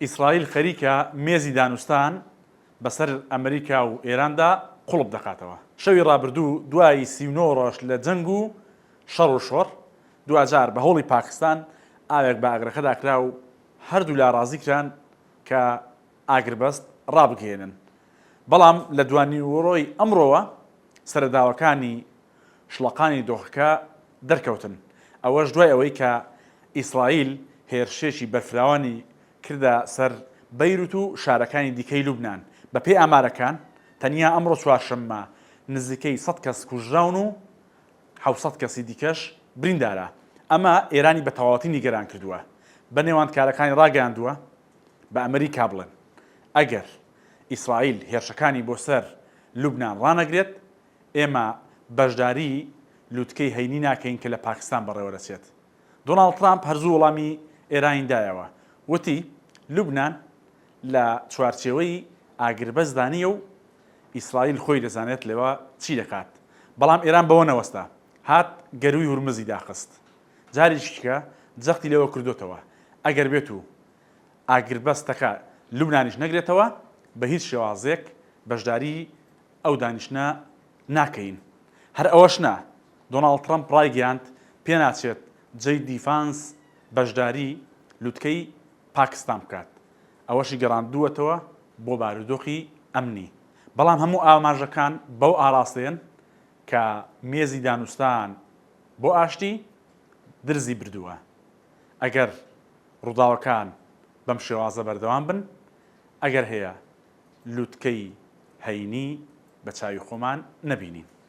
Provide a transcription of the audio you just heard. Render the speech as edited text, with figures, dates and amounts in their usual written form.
ئیسرائیل خەریکە مێزی دانوستان بەسەر ئەمریکا و ئێراندا قوڵب دەکاتەوە. شەوی ڕابردوو دوای 39 ڕۆژ لە جەنگ و شەڕ و شۆڕ دوجار بە هەوڵی پاکستان ئاوێک بە ئاگرەکەدا کرا و هەردوو لا ڕازی کران کە ئاگربەست ڕابگەێنن. بەڵام لە دوانیوەڕۆی ئەمڕۆوە سەرەداوەکانی شڵەقانی دۆخەکە دەرکەوتن. ئەوەش دوای ئەوەی کە ئیسرائیل هێرشێکی بەرفراوانی کردە سەر بەیروت و شارەکانی دیکەی لوبنان. بە پێی ئامارەکان تەنیا ئەمڕۆ چوارشەممە نزیکەی 100 کەس کوژراون و 700 کەسی دیکەش بریندارە. ئەمە ئێرانی بە تەواوەتی نیگەران کردووە. بە نێوانکارەکانی ڕاگەیاندووە بە ئەمریکا بڵێن ئەگەر ئیسرائیل هێرشەکانی بۆ سەر لوبنان ڕانەگرێت ئێمە بەشداری لووتکەی هەینی ناکەین کە لە پاکستان بەڕێوە دەچێت. دۆناڵد ترامپ هەرزوو وەڵامی ئێرانیدایەوە وتی لوبنان لە چوارچێوەی ئاگربەزدانیە و ئیسرائیل خۆی دەزانێت لێوە چی دەکات. بەڵام ئێران بەوە نەوەستا هات گەروی هورمزی داخست. جاریشکە جەختی لێوە کردوتەوە ئەگەر بێت و ئاگربەستەکە لوبنانیش نەگرێتەوە بە هیچ شێوازێک بەشداری ئەو دانیشتە ناکەین. هەر ئەوەش نا دۆناڵد ترامپ ڕایگەیاند پێناچێت جەی دیفانس بەشداری لووتکەی پاکستان بکات. ئەوەشی گەڕاندووەتەوە بۆ بارودۆخی ئەمنی. بەڵام هەموو ئاماژەکان بەو ئاراستەیەن کە مێزی دانوستان بۆ ئاشتی درزی بردووە. ئەگەر ڕووداوەکان بەم شێوازە بەردەوام بن ئەگەر هەیە لووتکەی هەینی بە چاوی خۆمان نەبینین.